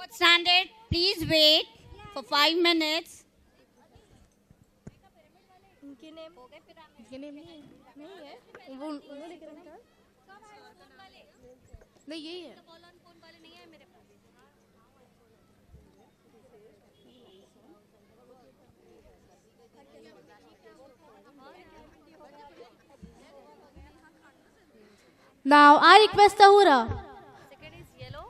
Fourth standard, please wait for 5 minutes. इनके name नहीं है वो उन्होंने क्या कहा नहीं यही है Now I request Tahura. Second is yellow.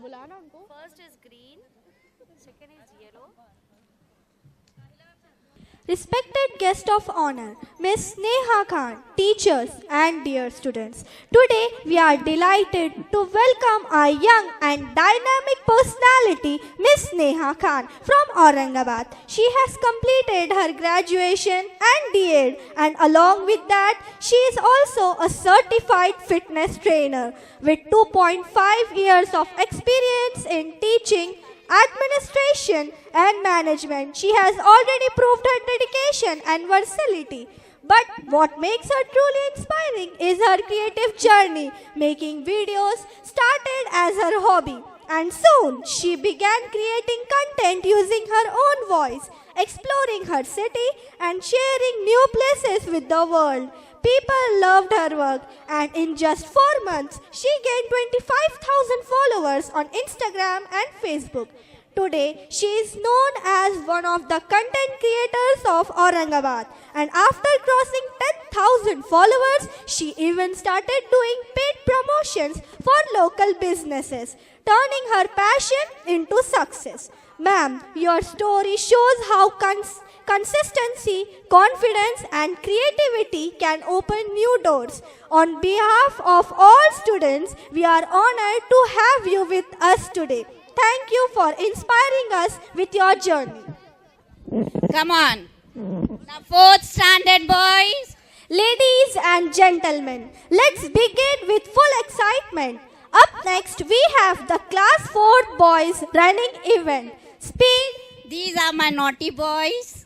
बुलाना उनको. First is green. Second is yellow. Respected guest of honor, Miss Neha Khan, teachers and dear students. Today we are delighted to welcome our young and dynamic personality, Miss Neha Khan from Aurangabad. She has completed her graduation and D.Ed, and along with that, she is also a certified fitness trainer with 2.5 years of experience in teaching, administration and management. She has already proved her dedication and versatility. But what makes her truly inspiring is her creative journey. Making videos started as her hobby, and soon she began creating content using her own voice, exploring her city and sharing new places with the world. People loved her work, and in just 4 months, she gained 25,000 followers on Instagram and Facebook. Today, she is known as one of the content creators of Aurangabad, and after crossing 10,000 followers, she even started doing paid promotions for local businesses, turning her passion into success. Ma'am, your story shows how consistency, confidence and creativity can open new doors. On behalf of all students, we are honored to have you with us today. Thank you for inspiring us with your journey. Come on. Now, fourth standard, boys. Ladies and gentlemen, let's begin with full excitement. Up next, we have the Class 4 Boys Running Event. Speed. These are my naughty boys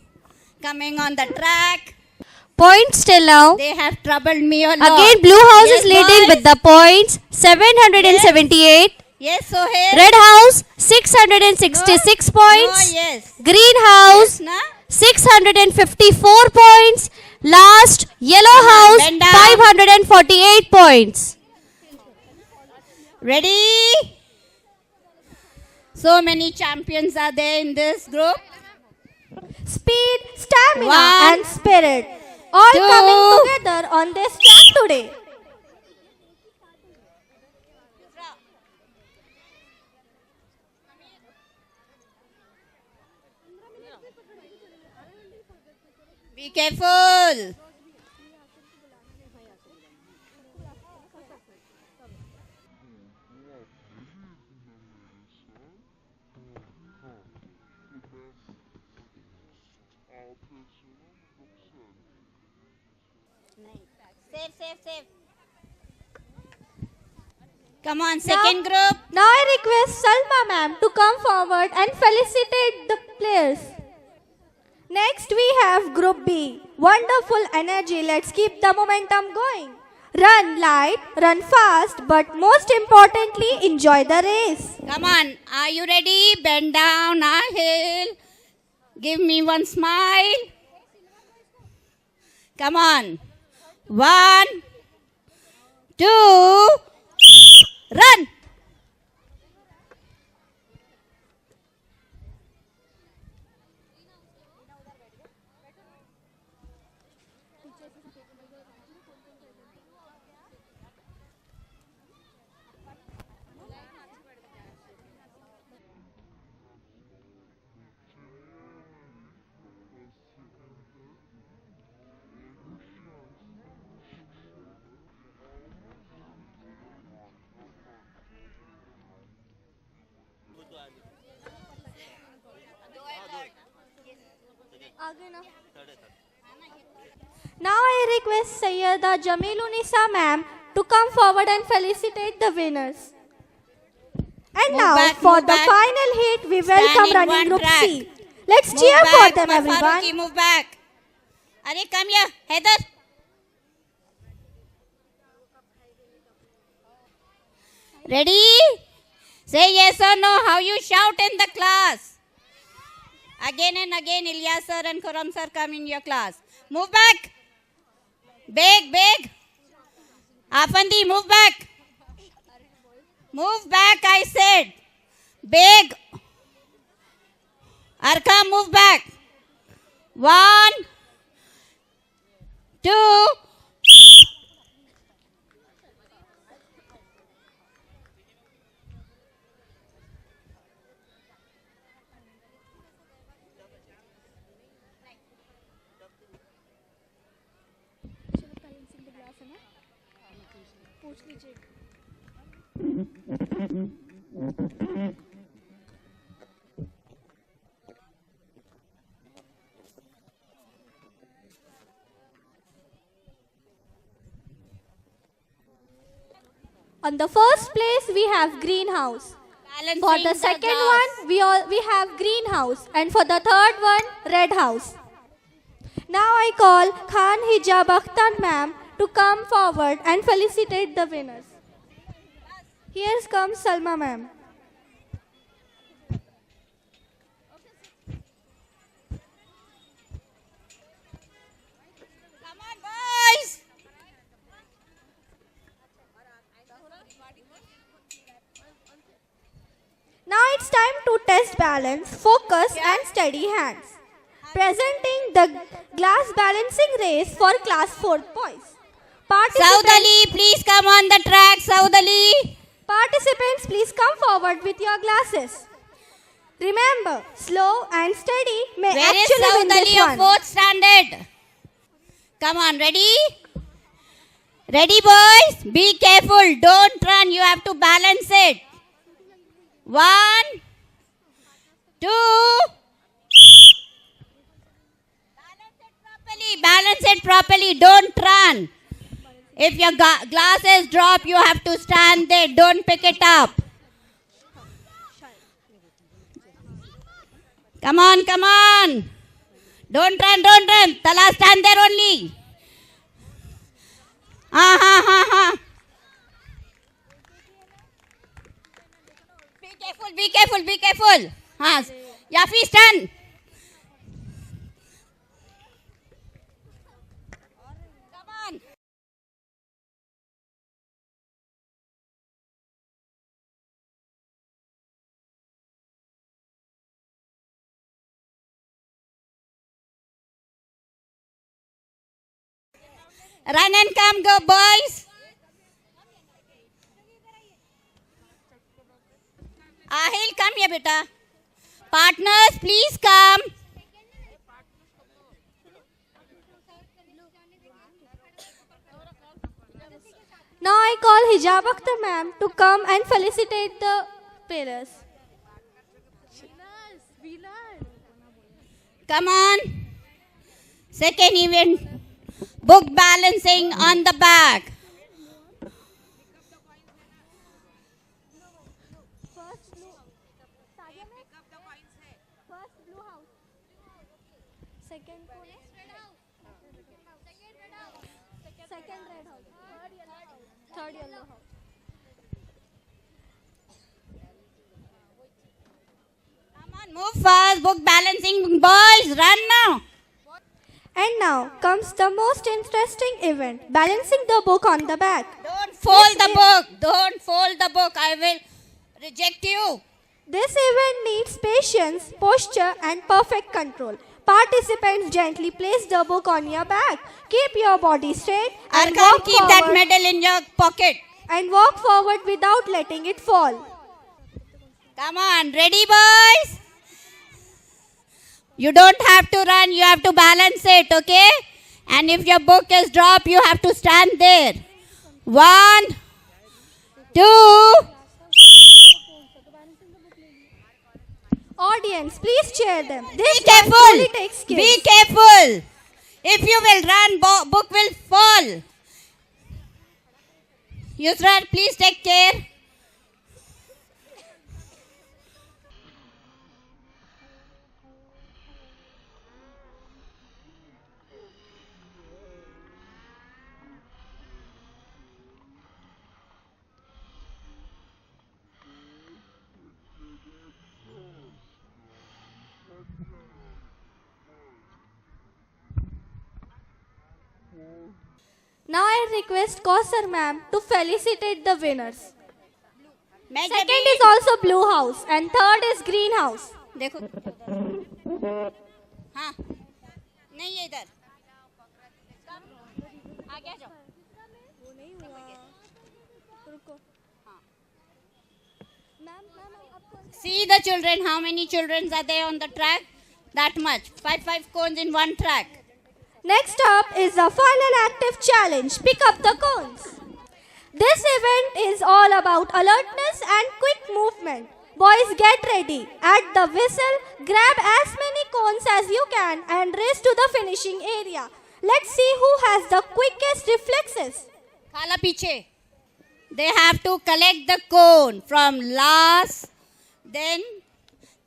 coming on the track. Points till now. They have troubled me a lot. Again, Blue House Yes, is leading boys. with the points 778. Yes, Sohail. Red House 666 points. No, yes. Green House Yes, na? 654 points. Last, Yellow House bend down. 548 points. Ready? So many champions are there in this group. Speed, stamina One, and spirit, all two. coming together on this track today. Be careful. Safe. Come on, second group. Now I request Salma ma'am to come forward and felicitate the players. Next we have Group B. Wonderful energy. Let's keep the momentum going. Run light, run fast, but most importantly, enjoy the race. Come on, are you ready? Bend down, hill. Give me one smile. Come on. 1, 2, run. Now I request Sayyida Jamilunisa ma'am to come forward and felicitate the winners. And Move now back, for move the back. final heat, we Stand welcome in running one group track. C. Let's Move cheer back, for them, my everyone. Faruqi, move back. Are come here, Heather. Ready? Say yes or no. How you shout in the class? Again and again, Ilyas sir and Khurram sir come in your class. Move back. Big. Afandi, move back. Move back, I said. Big. Arka, move back. 1, 2. On the first place, we have greenhouse. Balancing For the second glass. one, we have greenhouse. And for the third one, red house. Now I call Khan Hijab Akhtar ma'am to come forward and felicitate the winners. Here comes Salma ma'am. Come on, boys. Now it's time to test balance, focus and steady hands. Presenting the glass balancing race for class 4 boys. Saudali, please come on the track, Saudali. Participants, please come forward with your glasses. Remember, slow and steady may Where is actually win this Saudali of one. 4th standard? Come on, ready? Ready, boys? Be careful. Don't run. You have to balance it. 1, 2. Balance it properly. Don't run. If your glasses drop, you have to stand there. Don't pick it up. Come on. Don't run. Tala, stand there only. Be careful. Yafi, stand. Come on. Run and come, go, boys. Ahil, come here, beta. Partners, please come. Now I call Hijab Akhtar ma'am to come and felicitate the players. Come on. Second event. Book balancing on the back. Third yellow house. Come on, move fast. Book balancing, boys. Run now. And now comes the most interesting event, balancing the book on the back. Don't fold the book. Don't fold the book. I will reject you. This event needs patience, posture and perfect control. Participants gently place the book on your back. Keep your body straight and Arkan, walk keep that forward, medal in your pocket. and walk forward without letting it fall. Come on, ready, boys? You don't have to run, you have to balance it, okay? And if your book is dropped, you have to stand there. 1, 2. Audience, please cheer them. This Be dance really careful. takes skills. Be careful. If you will run, book will fall. Yusra, please take care. Now I request Kausar ma'am to felicitate the winners. Second is also blue house and third is green house. देखो हाँ नहीं है इधर आगे आ जाओ See the children, how many children are there on the track? That much. Five cones in one track. Next up is the final active challenge. Pick up the cones. This event is all about alertness and quick movement. Boys, get ready. At the whistle, grab as many cones as you can and race to the finishing area. Let's see who has the quickest reflexes. Khala piche. They have to collect the cone from last. Then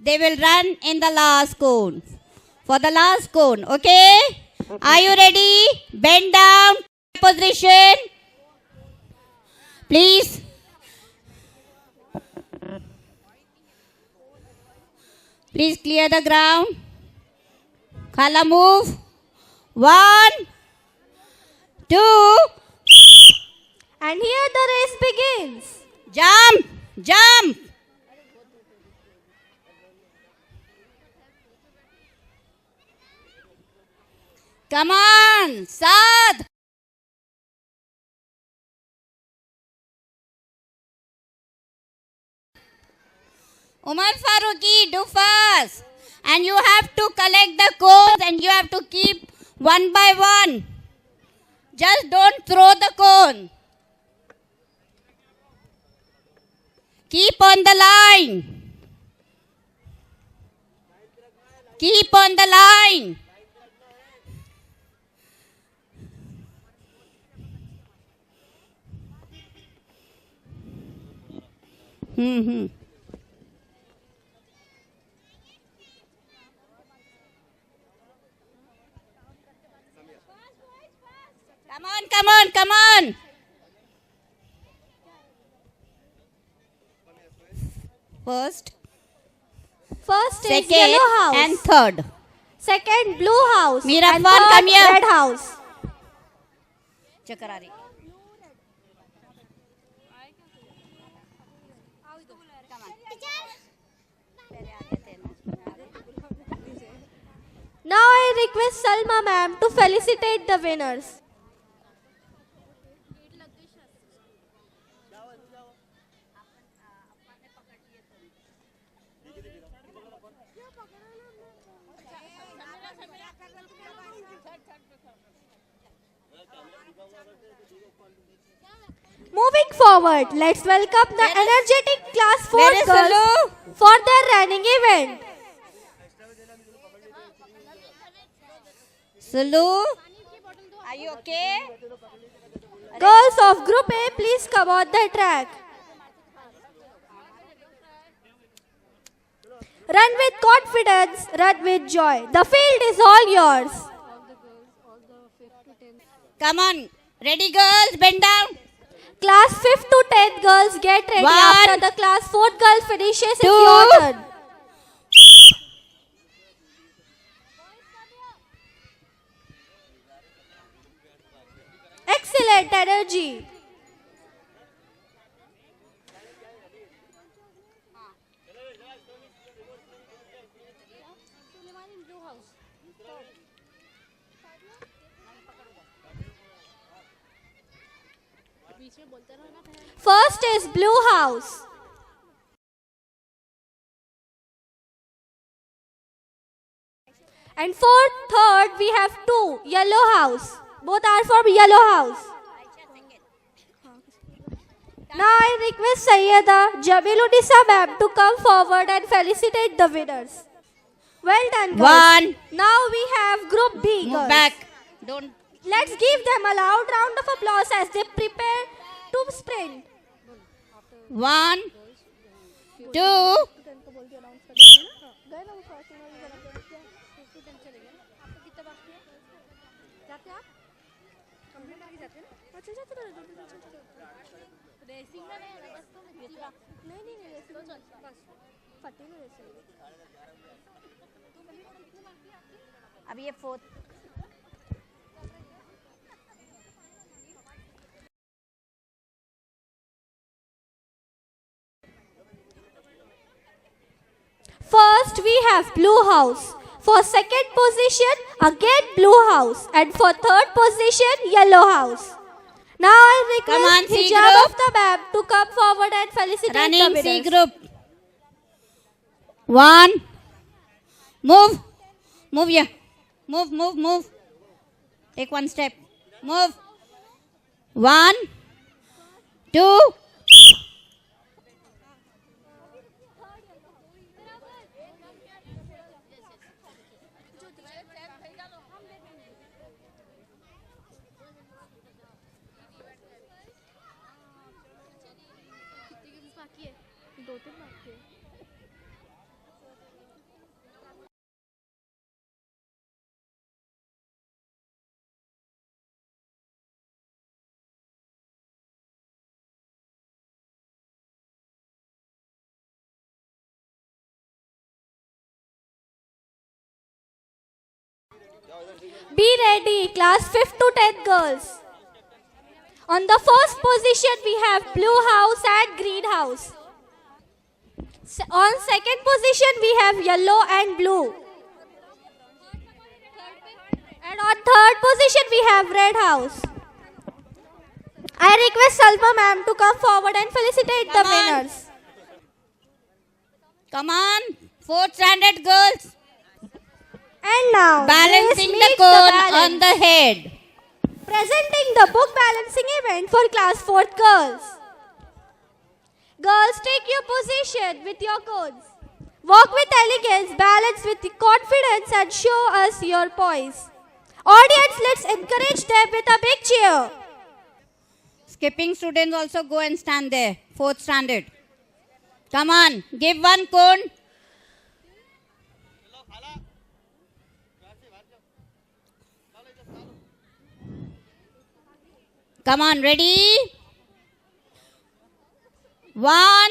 they will run in the last cone. For the last cone, okay? Are you ready? Bend down. Position. Please. Please clear the ground. Khala move. 1, 2. And here the race begins. Jump. Jump. Come on, Saad. Umar Farooqi, do fast. And you have to collect the cones and you have to keep one by one. Just don't throw the cone. Keep on the line. Keep on the line. Come on, come on, come on. First First is second yellow house. and third. Second blue house. Meera and Khan, third come here. red house. चक्कर आ रही Now I request Salma ma'am to felicitate the winners. Moving forward, let's welcome the energetic class 4 Where is girls Sulu? for their running event. Sulu, are you okay? Girls of Group A, please come on the track. Run with confidence, run with joy. The field is all yours. Come on, ready girls, bend down. Class 5th to 10th girls, get ready. 1, After the class 4th girl finishes, it's 2. your turn. Excellent energy. First is blue house. And for third, we have 2 yellow house. Both are from yellow house. Now I request Sayyida Jamilunisa ma'am to come forward and felicitate the winners. Well done, girls. 1. Now we have Group B Move girls. back. Don't. Let's give them a loud round of applause as they prepare to sprint. 1, 2. अब ये 4th First we have blue house. For second position, again blue house. And for third position, yellow house. Now I Come on, request C Hijab group. of the map to come forward and felicitate the Running winners. C group. 1. Move. Move here. Move. Take one step. Move. 1, 2. Be ready, class 5th to 10th girls. On the first position, we have blue house and green house. On second position, we have yellow and blue. And on third position, we have red house. I request Salma ma'am to come forward and felicitate the Come on. winners. Come on. 4th standard girls. And now, Balancing this the meets cone balance. on the head. Presenting the book balancing event for class 4th girls. Girls, take your position with your cones. Walk with elegance, balance with confidence and show us your poise. Audience, let's encourage them with a big cheer. Skipping students also go and stand there. 4th standard. Come on. Give one cone. Come on. Ready? 1,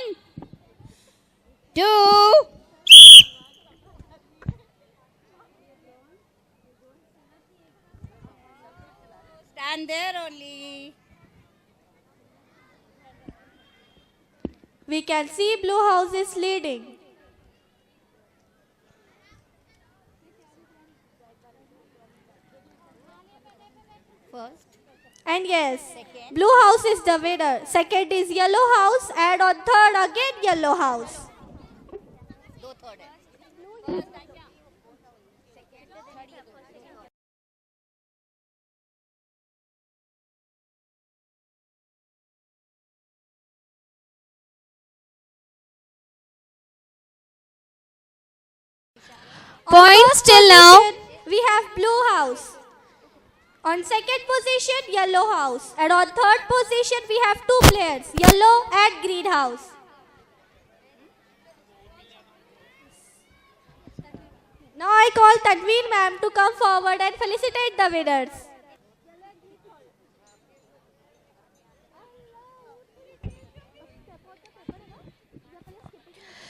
2. Stand there only. We can see blue house is leading. First. And yes, blue house is the winner. Second is yellow house and on third again yellow house. Points till now. We have blue house. On second position, yellow house. And on third position, we have two players, yellow and green house. Now I call Tanveen ma'am to come forward and felicitate the winners.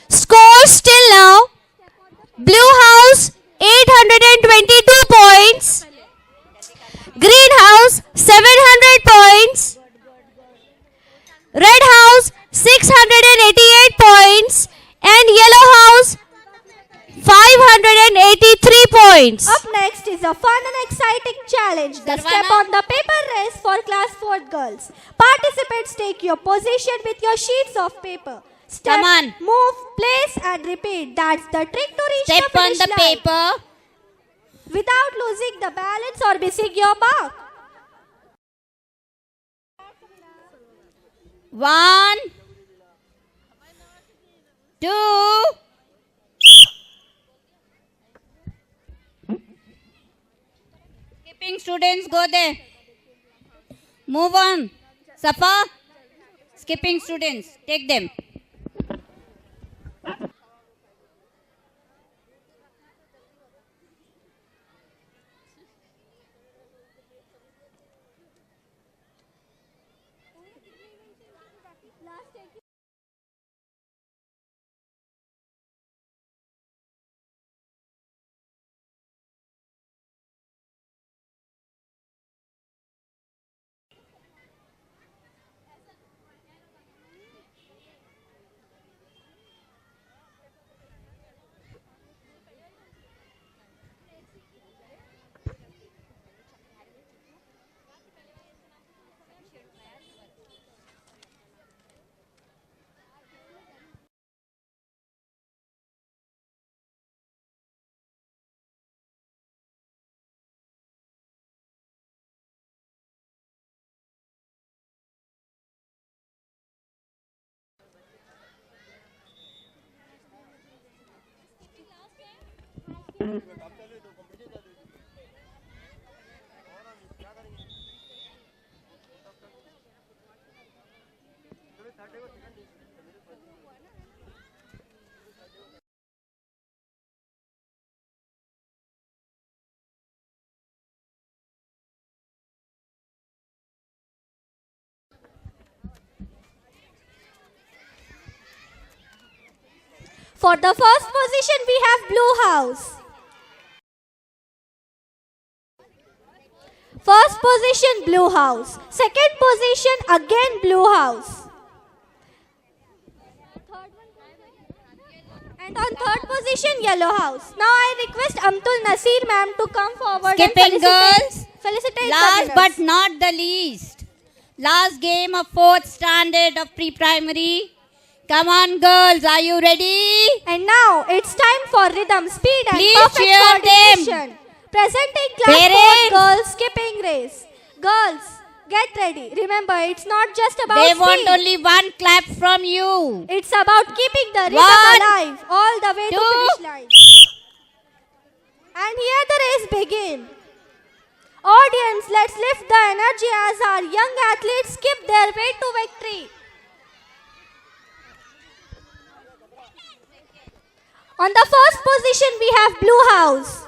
Scores till now. Blue house 822 points. Green house 700 points. Red house 688 points. And yellow house 583 points. Up next is a fun and exciting challenge. The Sarvana. step on the paper race for class 4 girls. Participants take your position with your sheets of paper. Step, Come on. move, place and repeat. That's the trick to reach Step the on finish the line paper. without losing the balance or missing your mark. 1, 2. Skipping students, go there. Move on. Safa. Skipping students, take them. For the first position, we have Blue House. First position, Blue House. Second position, again Blue House. And on third position, Yellow House. Now I request Amtul Nasir ma'am to come forward Skipping and girls. felicitate Last the but winners. not the least, last game of 4th standard of pre-primary. Come on girls, are you ready? And now it's time for rhythm, speed and Please perfect cheer them. coordination. Presenting class 4 Parents. girls skipping race. Girls, get ready. Remember, it's not just about They speed. want only one clap from you. It's about keeping the rhythm 1, alive all the way to 2. finish line. And here the race begins. Audience, let's lift the energy as our young athletes skip their way to victory. On the first position, we have Blue House.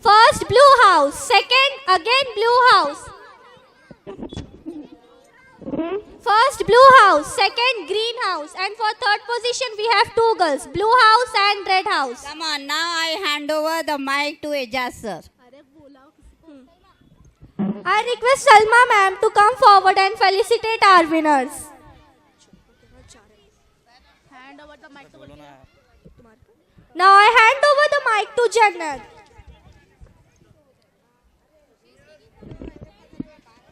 First Blue House, second again Blue House. First Blue House, second Green House, and for third position we have two girls, Blue House and Red House. Come on, now I hand over the mic to Ejaz sir. I request Salma ma'am to come forward and felicitate our winners. Now I hand over the mic to Jannat.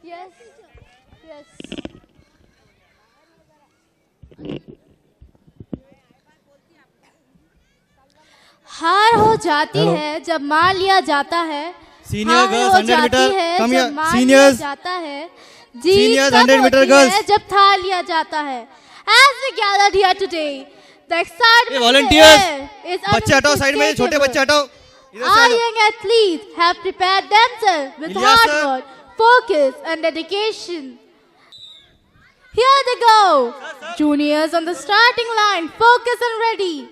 Yes. Yes. हार हो जाती है जब मान लिया जाता है। Senior हार girls, हो 100 जाती meter, है come जब here. मान Seniors. लिया जाता है। जीत Seniors, तब 100 meter होती girls. है जब था लिया जाता है। As we gathered here today, the excitement ये in the volunteers, air is बच्चे हटाओ साइड में, छोटे unmistakable. बच्चे हटाओ इधर से आ Our जाओ। young athletes have prepared themselves with Ilyas hard sir. work, focus and dedication. Here they go. Juniors on the starting line, focus and ready.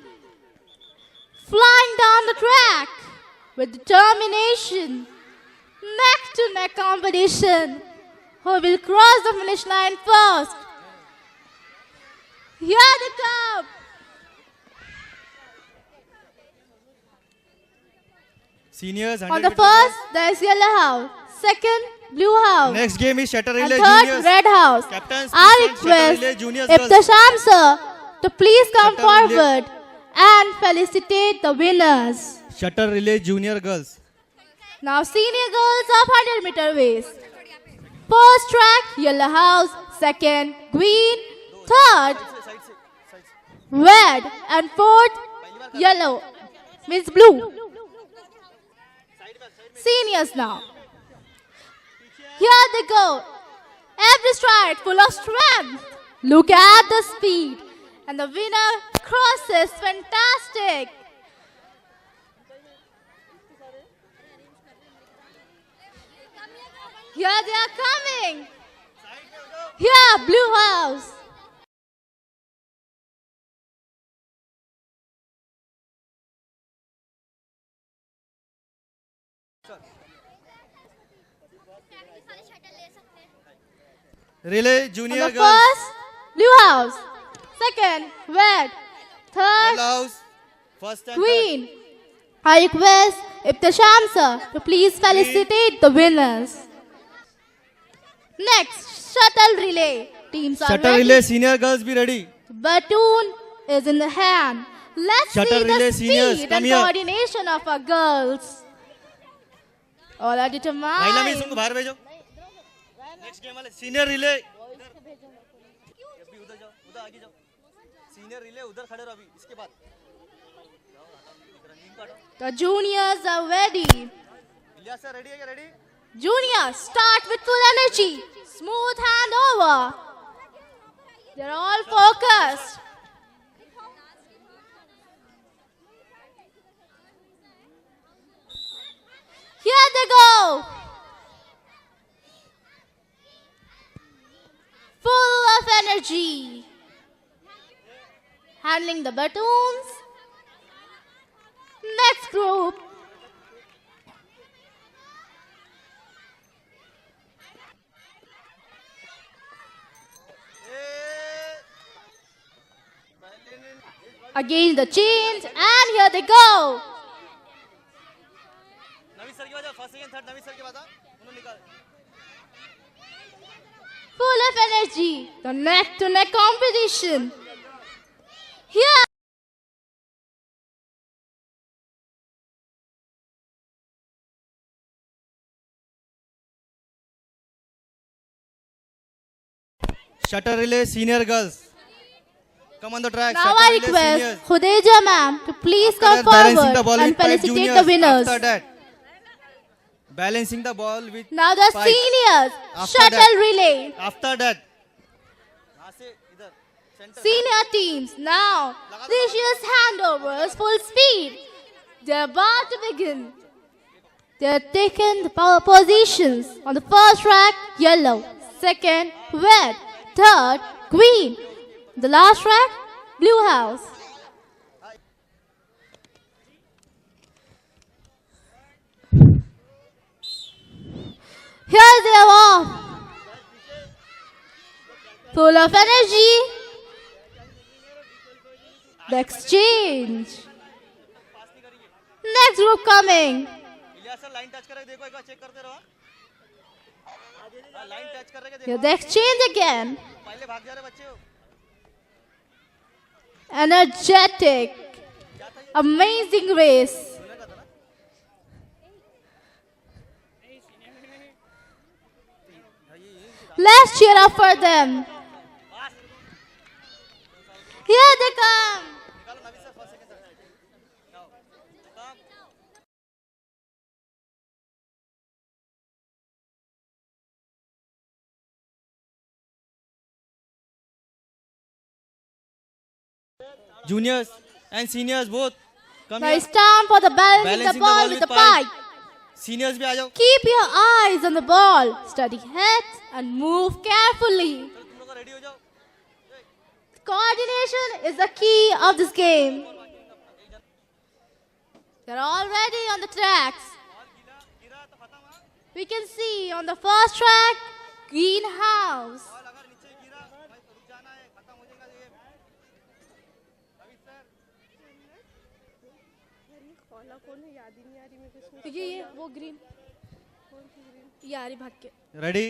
Flying down the track with determination. Neck to neck competition. Who will cross the finish line first? Here they come. Seniors, 100 On the meter first, there is Yellow House. Second, Blue House. girls. Next game is shutter And relay third, juniors. Red House. Captains, I please stand, shutter relay request juniors if girls. the Sham sir to please come Shutter relay. forward and felicitate the winners. Shutter relay junior girls. Now senior girls of 100 meter race. First track, Yellow House. Second, Green. Third, Red. And fourth, Yellow. Means Blue. Seniors now. Here they go. Every stride full of strength. Look at the speed. And the winner crosses. Fantastic. Here they are coming. Here, Blue House. Relay On junior the girls. first, Blue House. Second, Red. Third, Yellow house. First and Green. I request Iftisham sir to please felicitate the winners. Next, shuttle relay. Teams third. are Shutter ready. relay senior girls be ready. The baton is in the hand. Let's Shuttle see relay the seniors, speed come and here. coordination of our girls. All are महिला में determined. तुमको बाहर भेजो next game वाले senior relay अभी उधर जाओ, उधर आगे जाओ। सीनियर रिले उधर खड़े रहो अभी, इसके बाद The juniors are ready. Ilyas sir ready है क्या? Ready? Juniors, start with full energy. Smooth handover. They're all focused. Here they go. Full of energy. Handling the batons. Next group. Again the change, and here they go. Naveen sir की बात, first second third नवीन sir की बात, उन्होंने निकाल। Full of energy, the neck-to-neck competition. Here. Shutter relay senior girls come on the track. Now Shuttle I relay request seniors. Khudeja ma'am to please After come that, balancing the forward ball and with five felicitate juniors. the winners. After that, balancing the ball with Now the five. seniors, After shuttle that. relay. After that, यहाँ से इधर center. Senior teams, now precious handovers full speed. They're about to begin. They're taking the power positions on the first track, yellow. Second, red. Third, green. The last track, blue house. Here they are off. Full of energy. The exchange. Next group coming. Ilyas sir line touch कर रहे देखो, एक बार check करते रहो। Line touch कर रहे देखो, Here the exchange again. पहले भाग जा रहे बच्चे हो। Energetic. Amazing race. Let's cheer up for them. Here they come. निकालो नवीन सर फर्स्ट सेकंड थर्ड। जाओ, काम। Juniors and seniors both come Now here. it's time for the balancing the Balancing ball with the pipe. Seniors भी आ जाओ। Keep your eyes on the ball. Study heads and move carefully. तुम लोग ready हो जाओ। Coordination is the key of this game. They're already on the tracks. We can see on the first track, greenhouse. Ball अगर नीचे गिरा भाई तो रुक जाना है, खत्म हो जाएगा गेम। नवीन सर ये वो ग्रीन ये आ रही भाग के रेडी?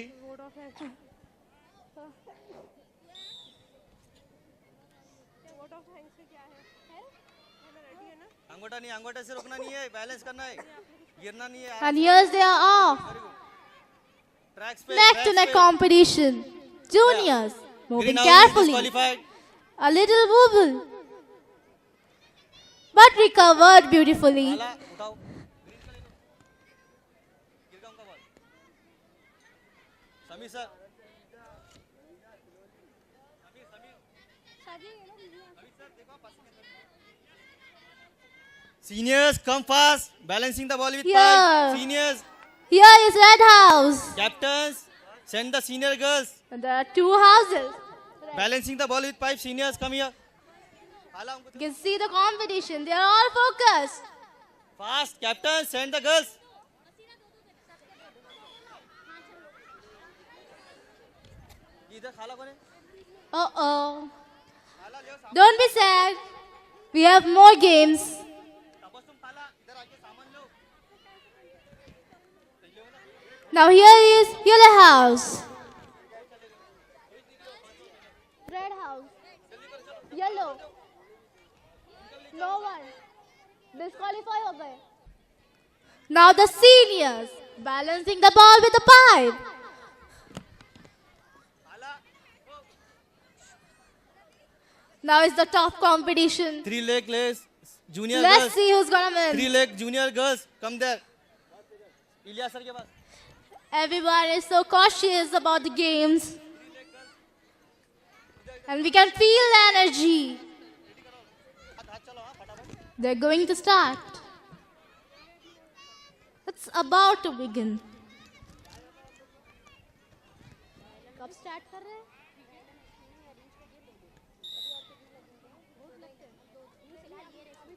अंगूठा नहीं, अंगूठे से रुकना नहीं है, बैलेंस करना है, गिरना नहीं है। and here's they are off. Tracks पे Neck to neck competition. Juniors moving Green carefully. qualified. A little wobble, but recovered beautifully. आला उठाओ, ग्रीन का ले लो, गिर गया उनका ball. Sameer sir, Seniors come fast, balancing the ball with Yeah. five. Seniors, Here is Red House. captains, send the senior girls, And there are two houses. balancing the ball with five. Seniors come here. आला उनको You can see the competition. They are all focused. fast, captains, send the girls. इधर खाला कौन है? Uh-oh. खाला ले आओ, Don't be sad. We have more games. Tabassum खाला, इधर आके सामान लो। Now here is Yellow House. Red House. Yellow. No one. Disqualify हो गए. Now the seniors balancing the ball with the pipe. Now is the top competition. 3 leg race. Junior Let's girls. see who's gonna win. 3 leg junior girls. Come there. Ilyas sir के पास. Everyone is so cautious about the games. And we can feel the energy. They're going to start. It's about to begin. कब start कर रहे हैं?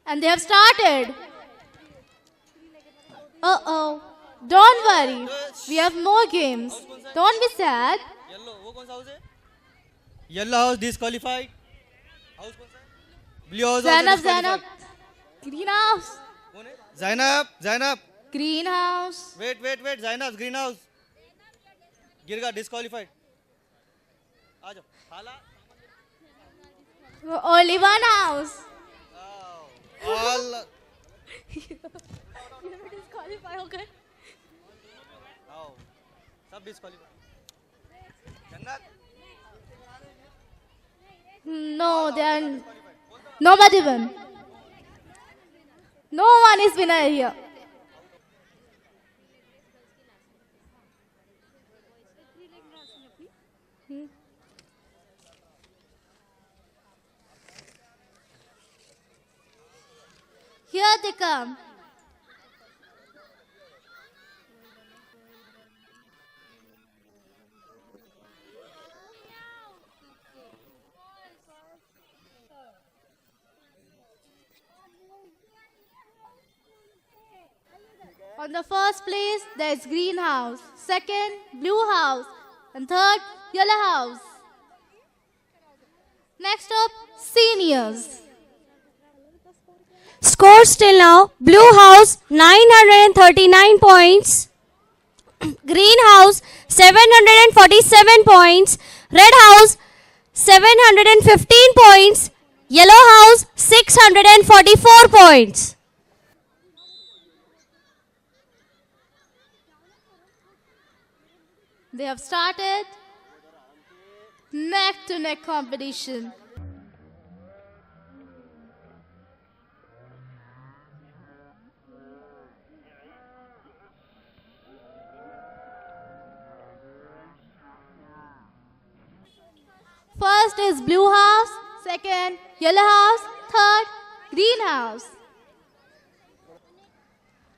And they have started. Uh-oh. Don't worry. We have more games. Don't be sad. Yellow वो कौन सा house है? Yellow house disqualified. House कौन सा है? Blue house. Zainab. Greenhouse. कौन है? Zainab. Greenhouse. Wait Zainab green house. गिर गया डिस्क्वालीफाइड. आ जाओ. हाला. Only one house. All. Disqualify हो गए. आओ. सब डिस्क्वालीफाइड. जन्नत. No, they are. Nobody won. No one is winner here. Here they come. On the first place, there is green house. Second, blue house. And third, yellow house. Next up, seniors. Scores till now: Blue House 939 points, Green House 747 points, Red House 715 points, Yellow House 644 points. They have started neck to neck competition. First is blue house, second yellow house, third green house.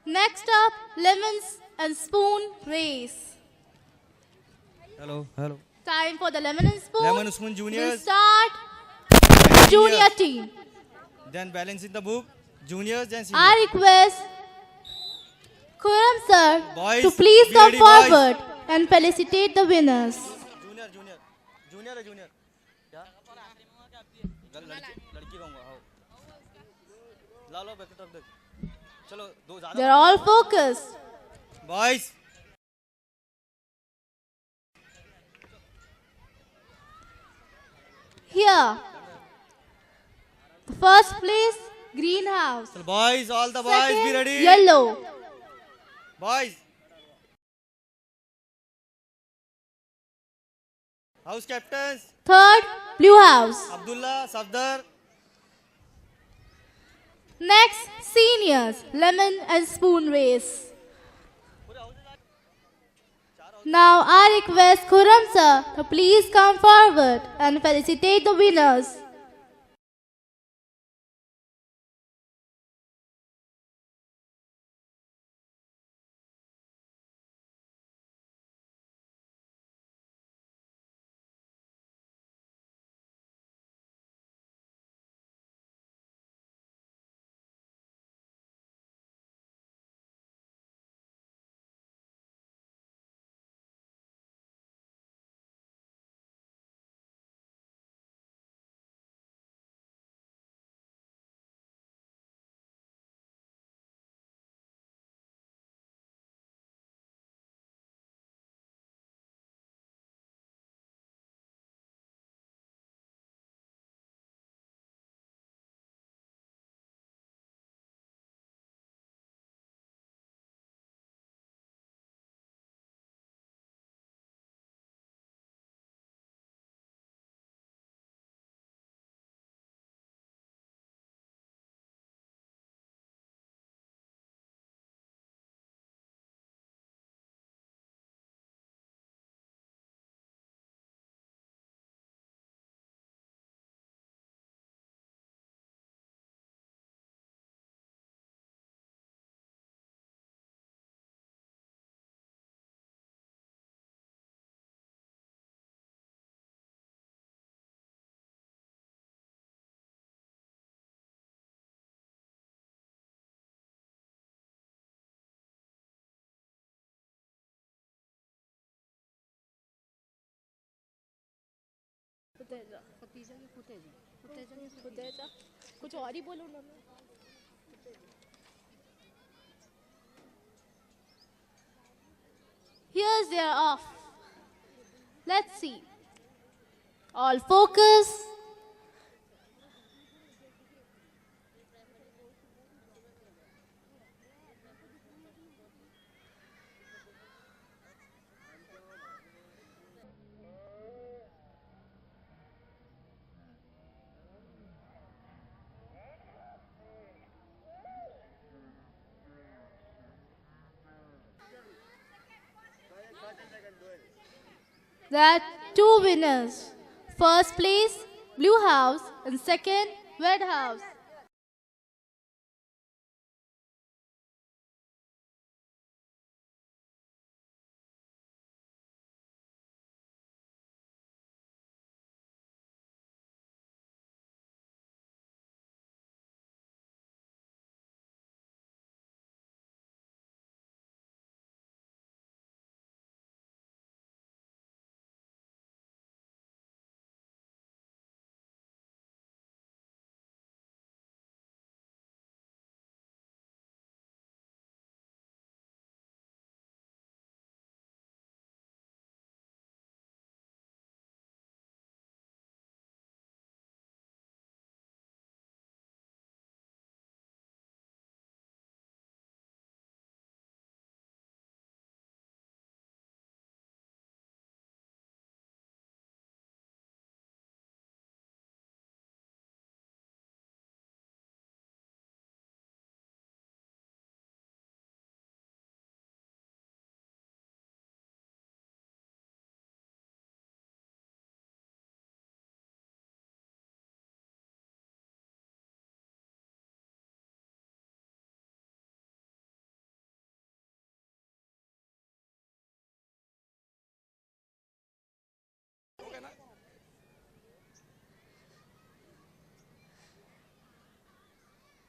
Next up, lemons and spoon race. Hello. Time for the lemon and spoon. Lemon and spoon We'll juniors. start junior team. Then balance in the book. Juniors and seniors. I request Kuram sir Boys, to please be come ready, boys. forward and felicitate the winners. Junior है junior. क्या? लड़की कहूँगा. Low back तरफ देख. चलो दो ज़्यादा. They're all focused. Boys. Here, the first place, greenhouse. चलो boys, all the boys be Second, ready. yellow. Boys. House captains. Third, blue house. Abdullah, Safdar. Next, seniors, lemon and spoon race. Now I request Khurram sir to please come forward and felicitate the winners. कुछ और ही बोलो ना. Here's their off. Let's see. All focus. There are two winners. First place, Blue House, and second, Red House.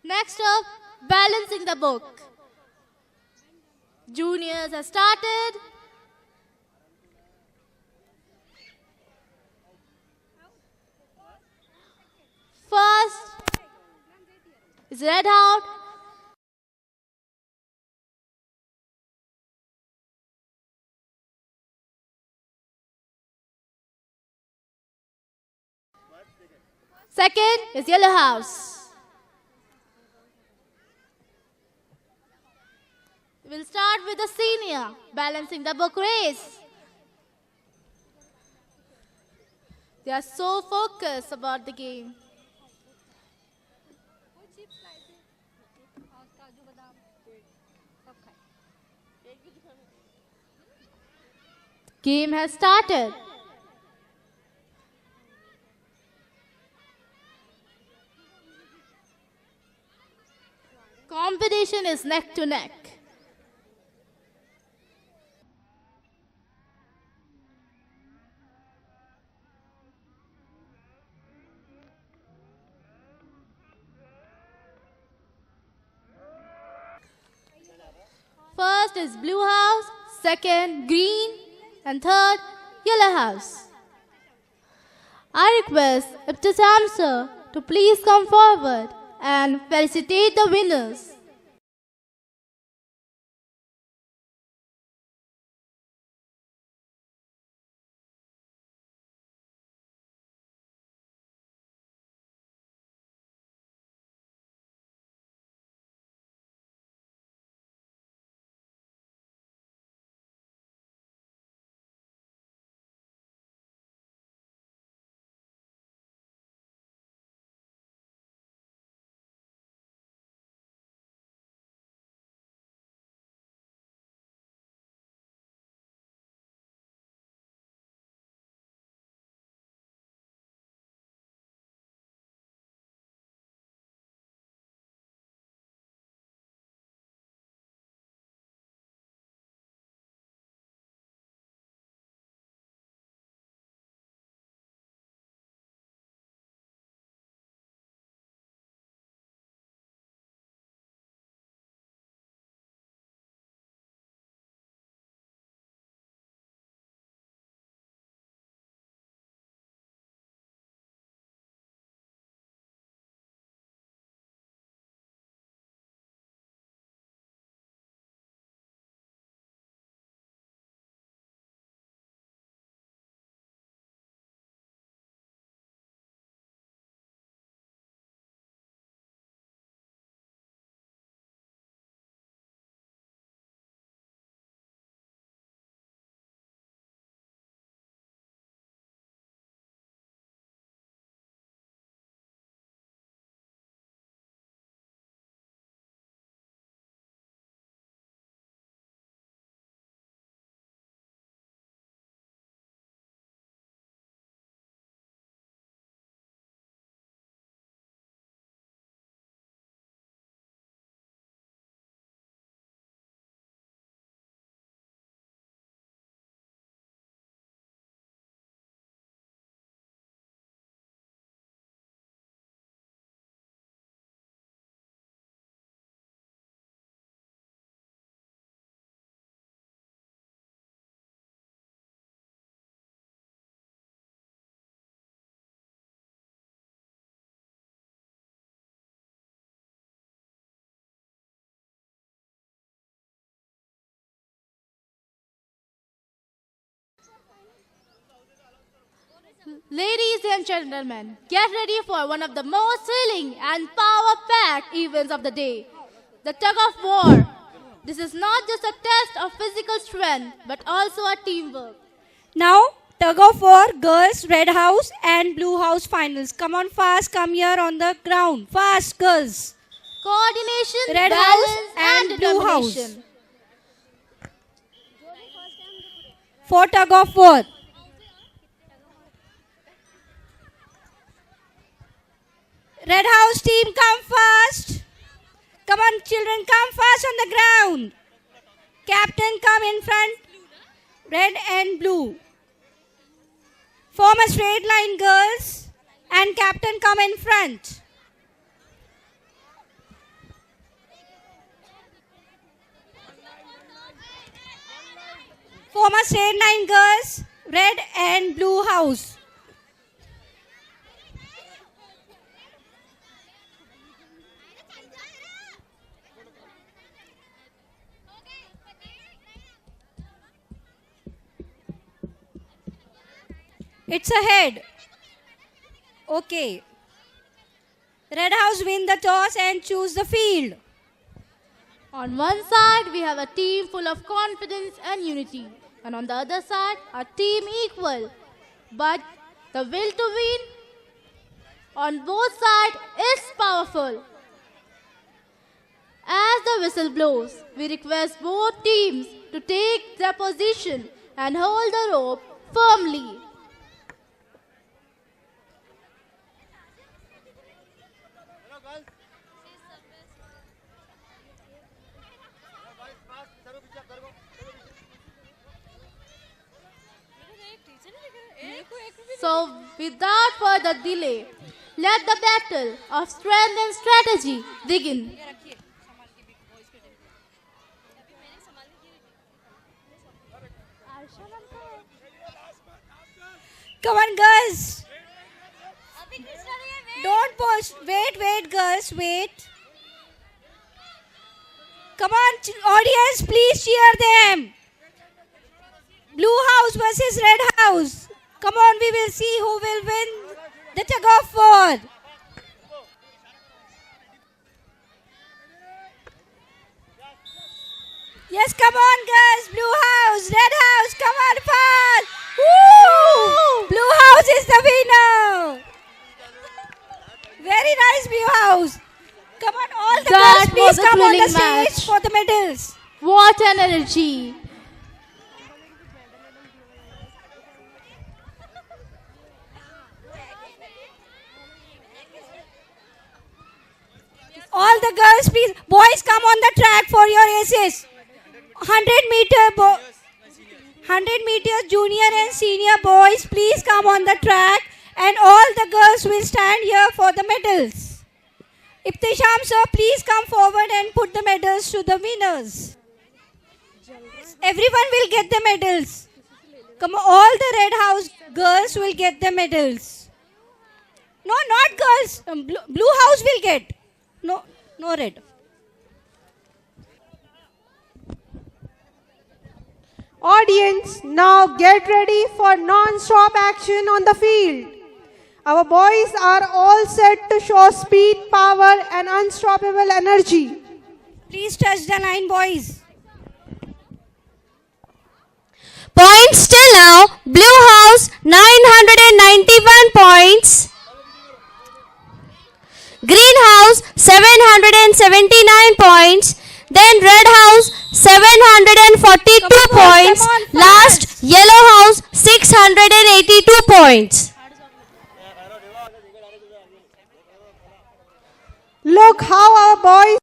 Next up, balancing the book. Juniors have started. First is Red House. Second is Yellow House. We'll start with the senior, balancing the book race. They are so focused about the game. Game has started. Competition is neck to neck. First is Blue House, second Green, and third Yellow House. I request Ibtisam sir to please come forward and felicitate the winners. Ladies and gentlemen, get ready for one of the most thrilling and power-packed events of the day, the tug of war. This is not just a test of physical strength, but also a teamwork. Now, tug of war, girls, red house and blue house finals. Come on fast, come here on the ground. Fast, girls. Coordination, Red balance, house and and blue house. determination. For tug of war. Red house team, come fast. Come on, children, come fast on the ground. Captain, come in front. Red and blue. Form a straight line, girls. And captain, come in front. Form a straight line, girls. Red and blue house. It's ahead. Okay. Red house win the toss and choose the field. On one side, we have a team full of confidence and unity. And on the other side, a team equal. But the will to win on both sides is powerful. As the whistle blows, we request both teams to take their position and hold the rope firmly. So, without further delay, let the battle of strength and strategy begin. Come on, girls. Don't push. Wait, girls, wait. Come on, audience, please cheer them. Blue house versus red house. Come on, we will see who will win the tug of war. Yes, come on, girls. Blue house, red house, come on, fast. Woo! Blue house is the winner. Very nice, Blue house. Come on, all the That girls, please was a come on the thrilling stage match. for the medals. What an energy! All the girls, please. Boys, come on the track for your aces. 100 meters, junior and senior boys, please come on the track. And all the girls will stand here for the medals. Iftisham sir, please come forward and put the medals to the winners. Everyone will get the medals. Come on, all the red house girls will get the medals. No, not girls. Blue house will get. No red. Audience, now get ready for non-stop action on the field. Our boys are all set to show speed, power and unstoppable energy. Please touch the line, boys. Points till now, Blue House 991 points, Green House 779 points, then Red House 742 points, come on, last Yellow House 682 points. Look how our boys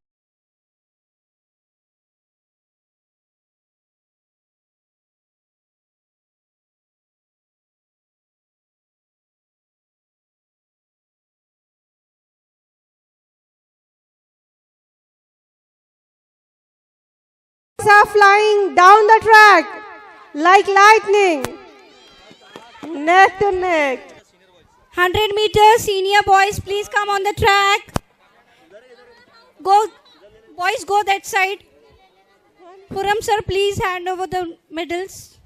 are flying down the track like lightning, neck to neck. 100 meters, senior boys, please come on the track. Go, boys, go that side. Puram sir, please hand over the medals.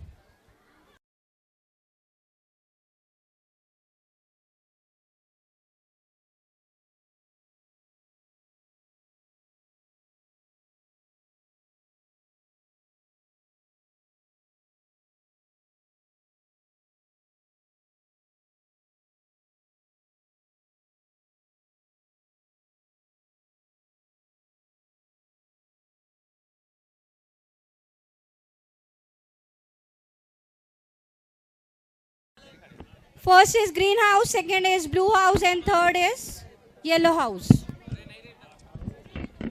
First is green house, second is blue house, and third is yellow house.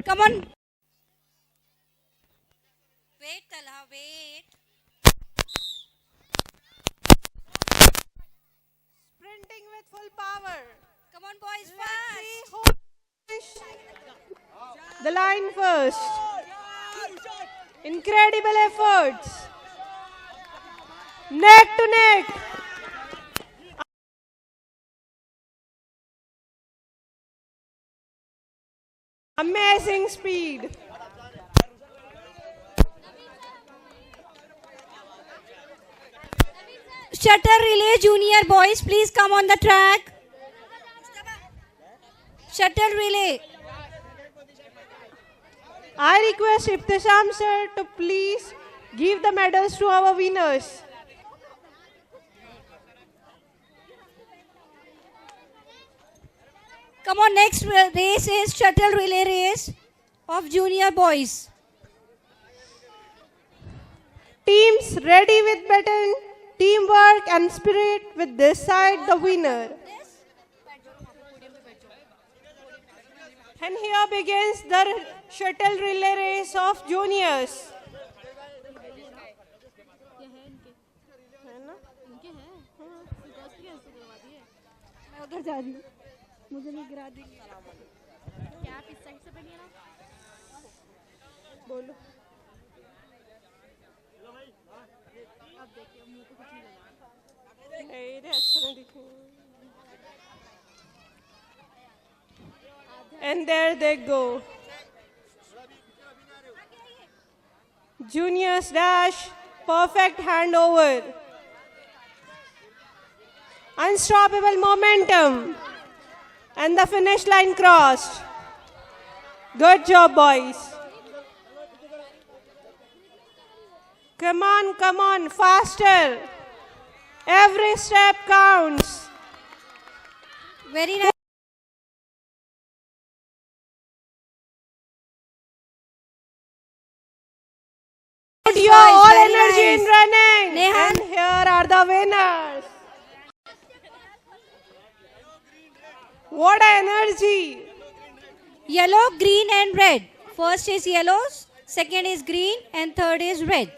Come on. Wait, Talha, wait. Sprinting with full power. Come on, boys, See fast. who finish the line first. Incredible efforts. Neck to neck. Amazing speed. Shuttle relay junior boys, please come on the track. Shuttle relay. I request Iftisham sir to please give the medals to our winners. Come on, next race is shuttle relay race of junior boys. Teams ready with baton, teamwork and spirit will decide the winner. And here begins the shuttle relay race of juniors. बोलो नहीं रे अच्छा नहीं दिखेगा. And there they go. Juniors dash, perfect handover. Unstoppable momentum. And the finish line crossed. Good job, boys. Come on, faster. Every step counts. Very nice. Put your boys, all very energy nice. in running. Neha? And here are the winners. What energy. Yellow, green, and red. First is yellow, second is green, and third is red.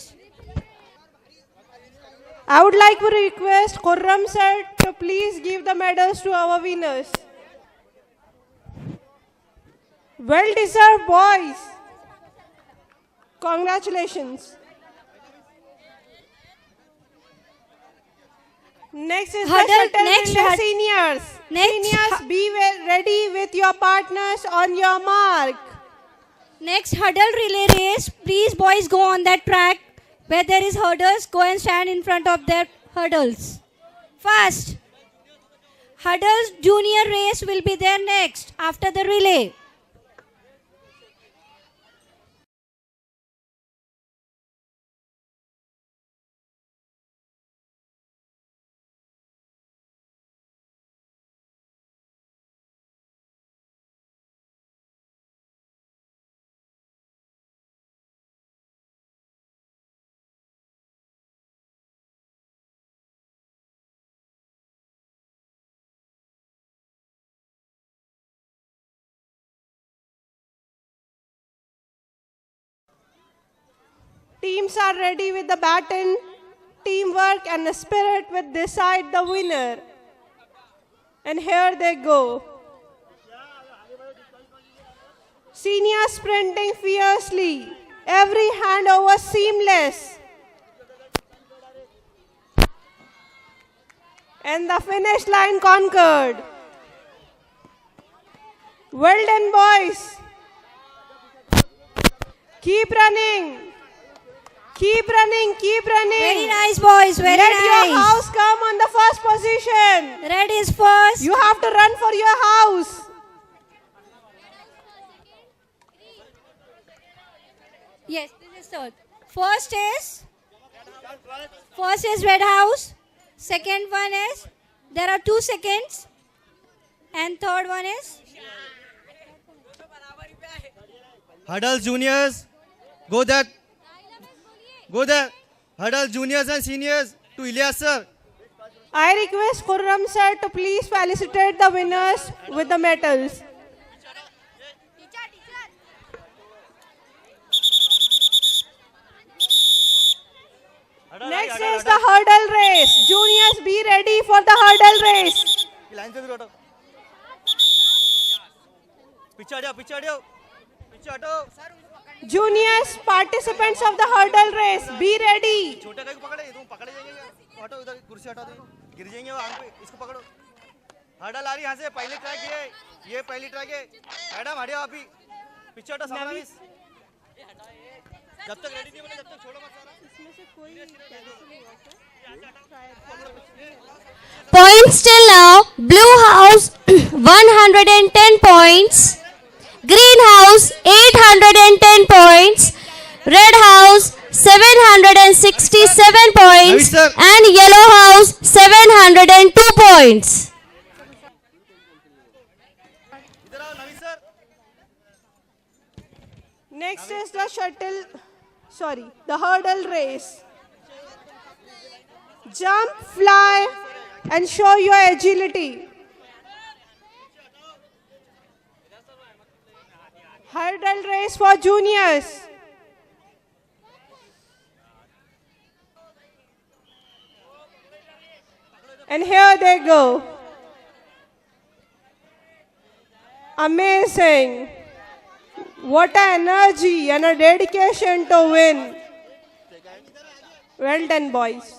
I would like to request Khurram sir to please give the medals to our winners. Well deserved, boys. Congratulations. Next is Huddle, the shuttle next relay hud- seniors. next Seniors, be ready with your partners on your mark. Next huddle relay race. Please, boys, go on that track. Where there is hurdles, go and stand in front of their hurdles. Fast. Hurdles junior race will be there next after the relay. Teams are ready with the baton. Teamwork and the spirit will decide the winner. And here they go. Seniors sprinting fiercely. Every handover seamless. And the finish line conquered. Well done, boys. Keep running. Keep running, keep running. Very nice, boys. Very Let nice. your house come on the first position. Red is first. You have to run for your house. Yes, this is third. First is red house. Second one is, there are 2 seconds. And third one is, Huddle juniors, go there. Go there. Huddle juniors and seniors to Ilyas sir. I request Khurram sir to please felicitate the winners with the medals. Next is the hurdle race. Juniors, be ready for the hurdle race. Line से भी हटो, पीछे हटो, पीछे हटो, पीछे हटो। Juniors, participants of the hurdle race, be ready. छोटे गाय को पकड़े, तुम पकड़े जाएंगे, हटो इधर, कुर्सी हटा दो, गिर जाएंगे वो आंख पे, इसको पकड़ो। हर्डल आ रही यहाँ से, पहली ट्रैक ये पहली ट्रैक है। मैडम हटियो आप ही, पीछे हटो सामने। जब तक रेडी नहीं बने तब तक छोड़ो मत सारा। इसमें से कोई Points till now. Blue House 110 points. Green House 810 points. Red House 767 points. Sir. And Yellow House 702 points. इधर आओ नवीन sir. Next is the hurdle race. Jump, fly, and show your agility. Hurdle race for juniors. And here they go. Amazing. What an energy and a dedication to win. Well done, boys.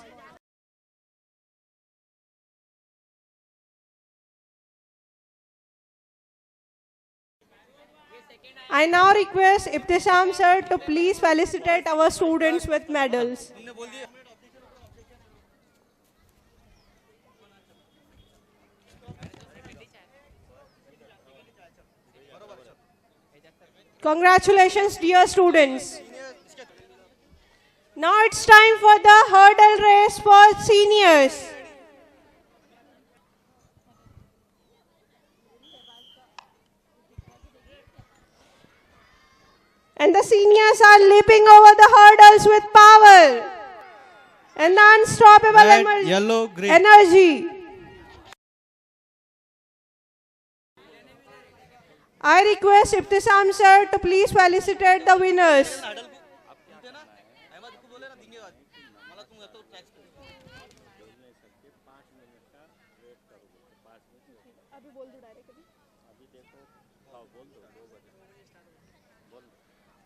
I now request Ibtisam sir to please felicitate our students with medals. Congratulations, dear students. Now it's time for the hurdle race for seniors. And the seniors are leaping over the hurdles with power and unstoppable Red, yellow, green. energy. I request Ibtisam sir to please felicitate the winners.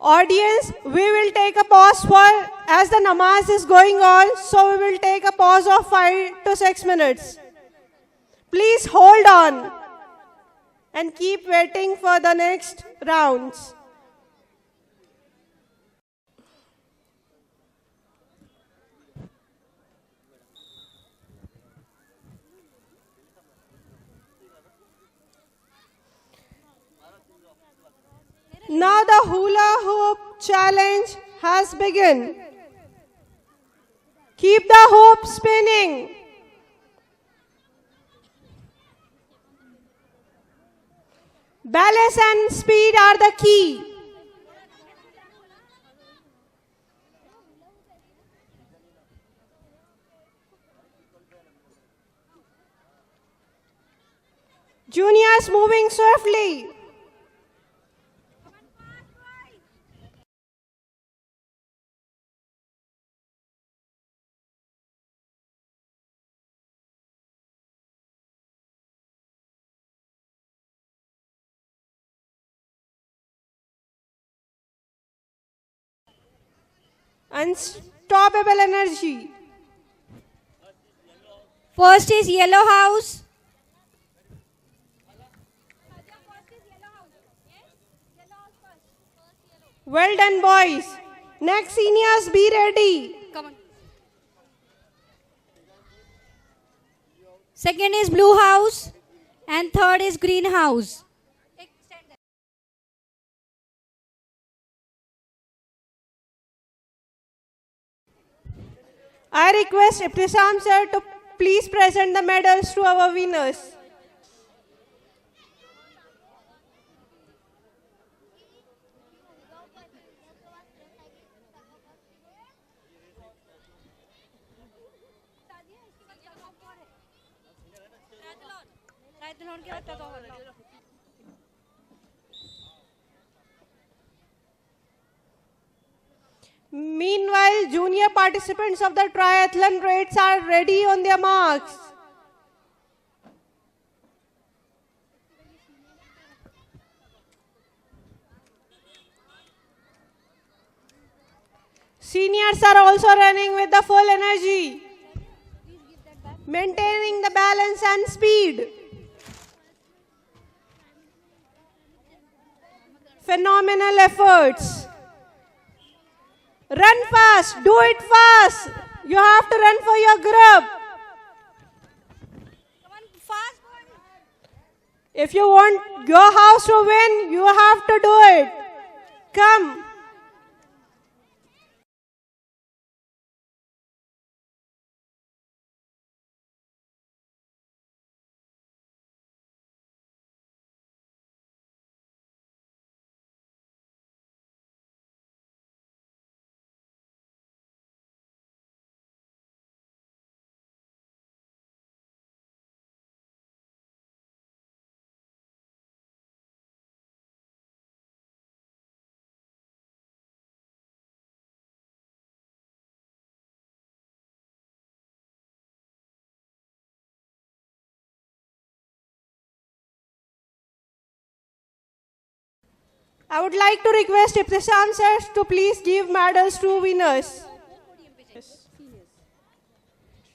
Audience, we will take a pause as the namaz is going on, so we will take a pause of 5 to 6 minutes. Please hold on and keep waiting for the next rounds. Now the hula hoop challenge has begun. Keep the hoop spinning. Balance and speed are the key. Juniors moving swiftly. Unstoppable energy. First is Yellow House. Well done, boys. Next, seniors, be ready. Come on. Second is Blue House. And third is Green House. I request Ibtisam sir to please present the medals to our winners. Meanwhile, junior participants of the triathlon race are ready on their marks. Seniors are also running with the full energy, maintaining the balance and speed. Phenomenal efforts. Run fast, do it fast. You have to run for your group. If you want your house to win, you have to do it. Come. I would like to request Ibtisam sir to please give medals to winners.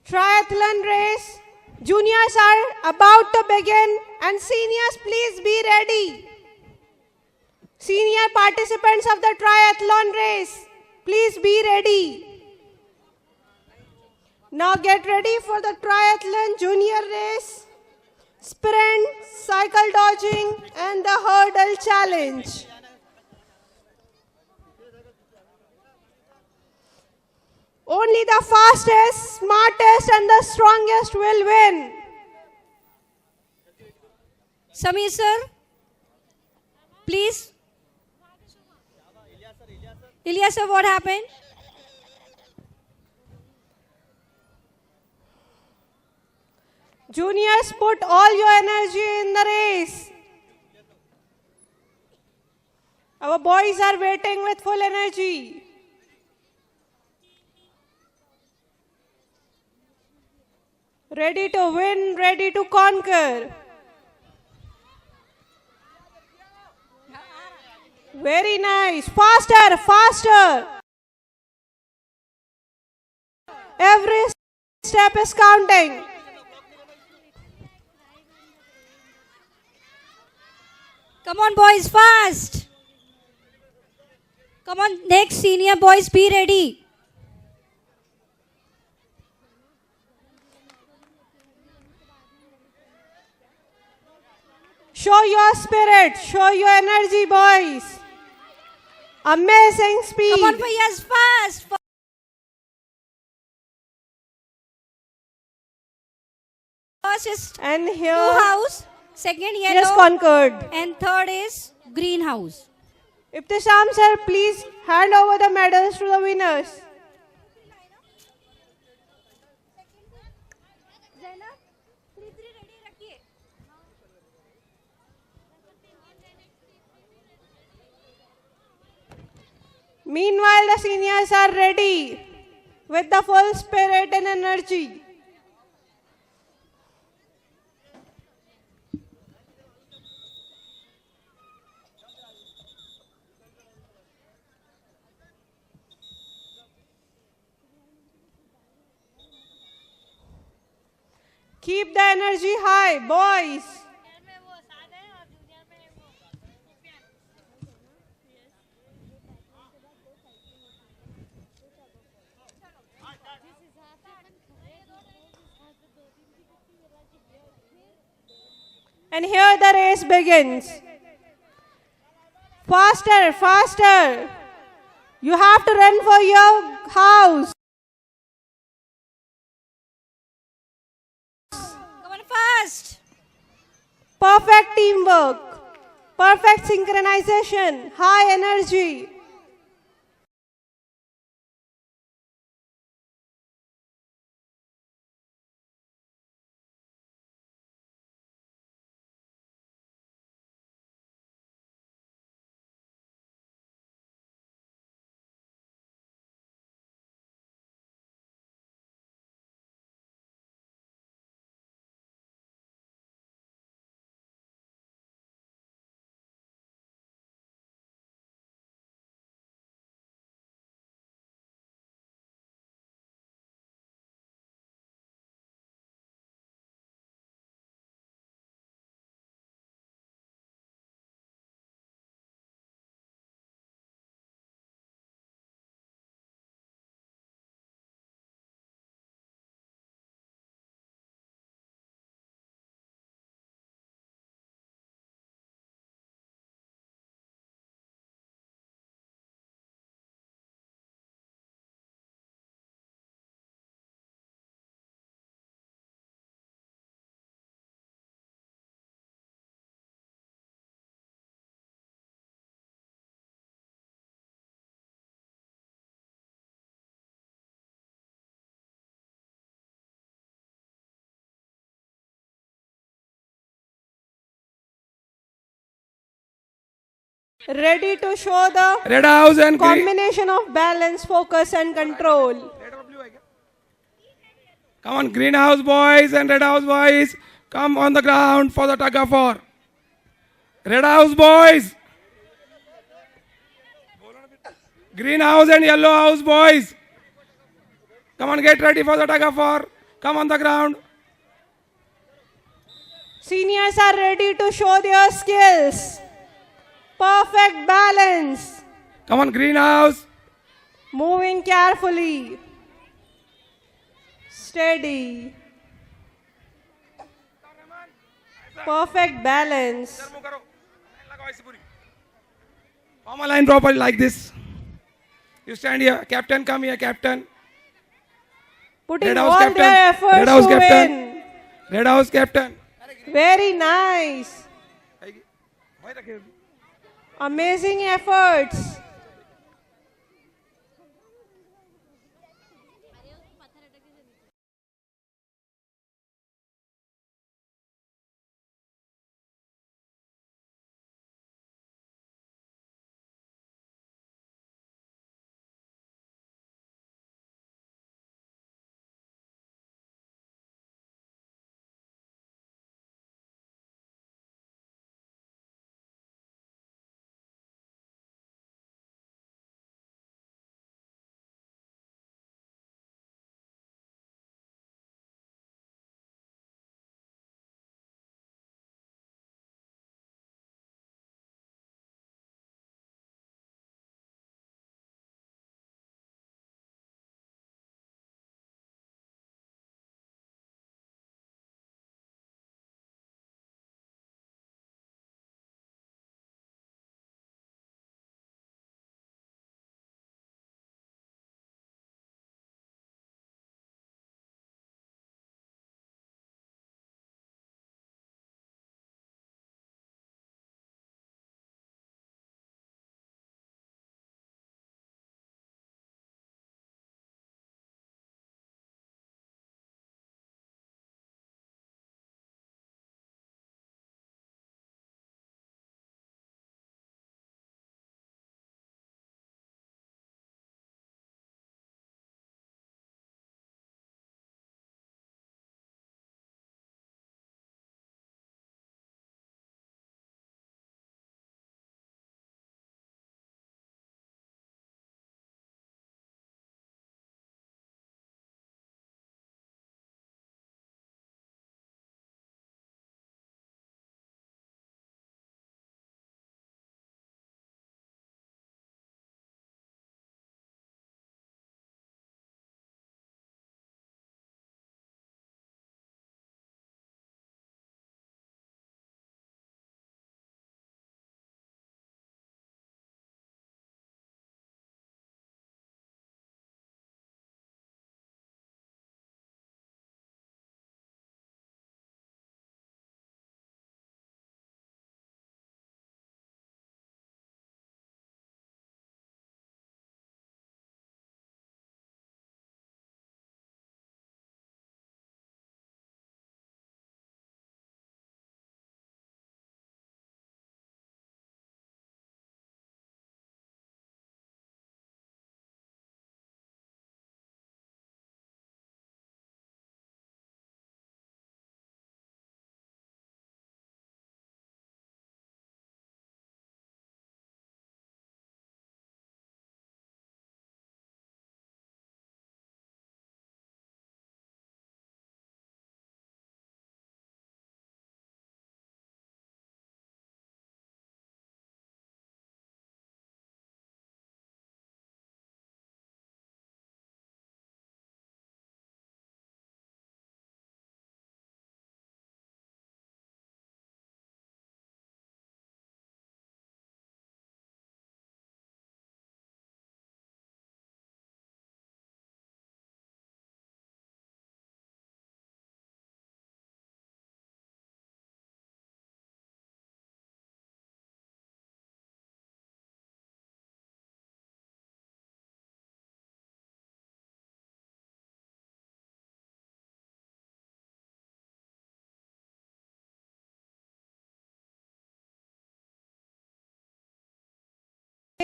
Triathlon race. Juniors are about to begin and seniors please be ready. Senior participants of the triathlon race, please be ready. Now get ready for the triathlon junior race, sprint, cycle dodging and the hurdle challenge. Only the fastest, smartest and the strongest will win. Samir sir, please. Ilyas sir, what happened? Juniors, put all your energy in the race. Our boys are waiting with full energy. Ready to win, ready to conquer. Very nice. Faster, faster. Every step is counting. Come on, boys, fast. Come on, next senior boys, be ready. Show your spirit, show your energy, boys. Amazing speed. Come on, Fayaz, fast. First is And here, blue house, second yes, yellow, conquered. and third is green house. Ibtisam sir, please hand over the medals to the winners. Meanwhile, the seniors are ready with the full spirit and energy. Keep the energy high, boys. And here the race begins. Faster, faster. You have to run for your house. Come on, fast. Perfect teamwork. Perfect synchronization. High energy. ready to show the Red House and green. combination of balance, focus, and control. Come on, Green House boys and Red House boys. Come on the ground for the tug of war. Red House boys. Green House and Yellow House boys. Come on, get ready for the tug of war. Come on the ground. Seniors are ready to show their skills. Perfect balance. Come on, Green House. Moving carefully. Steady. Perfect balance. Form a line properly like this. You stand here. Captain, come here, Captain. Putting Red House all captain. their efforts Red House to captain. win. Red House Captain. Very nice. Amazing efforts.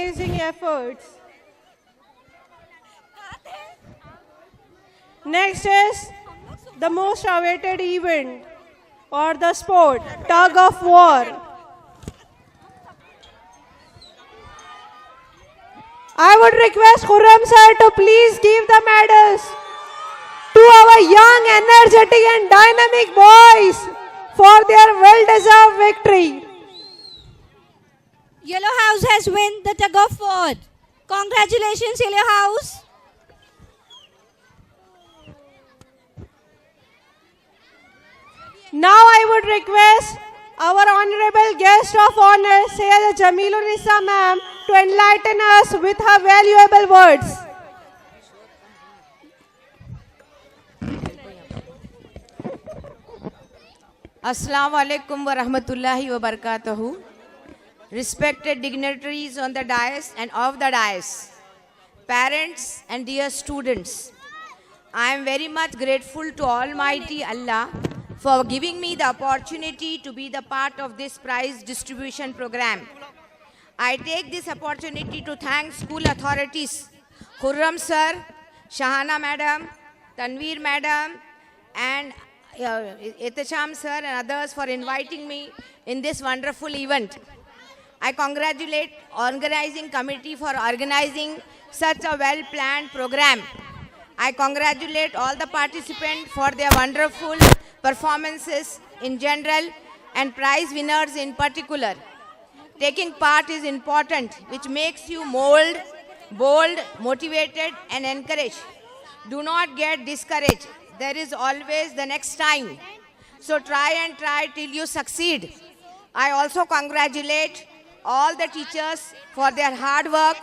amazing efforts. Next is the most awaited event or the sport, tug of war. I would request Khurram sir to please give the medals to our young, energetic and dynamic boys for their well-deserved victory. Yellow House has won the tug of war. Congratulations, Yellow House. Now I would request our honorable guest of honor, Sayyida Jamilunisa ma'am, to enlighten us with her valuable words. Assalamu alaikum wa rahmatullahi wa barakatuhu. Respected dignitaries on the dais and off the dais, parents and dear students, I am very much grateful to Almighty Allah for giving me the opportunity to be the part of this prize distribution program. I take this opportunity to thank school authorities, Khurram sir, Shahana madam, Tanveer madam, and Etesham sir and others for inviting me in this wonderful event. I congratulate organizing committee for organizing such a well-planned program. I congratulate all the participants for their wonderful performances in general and prize winners in particular. Taking part is important, which makes you bold, motivated and encouraged. Do not get discouraged. There is always the next time. So try till you succeed. I also congratulate all the teachers for their hard work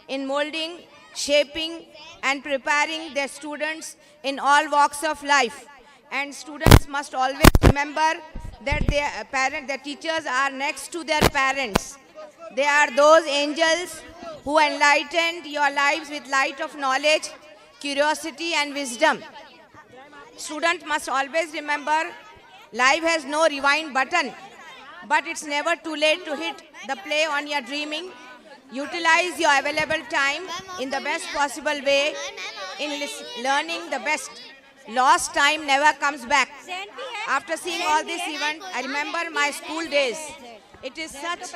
in molding, shaping and preparing their students in all walks of life. And students must always remember that their teachers are next to their parents. They are those angels who enlightened your lives with light of knowledge, curiosity and wisdom. Students must always remember life has no rewind button, but it's never too late to hit the play on your dreaming. Utilize your available time in the best possible way in learning the best. Lost time never comes back. After seeing all this event, I remember my school days. It is such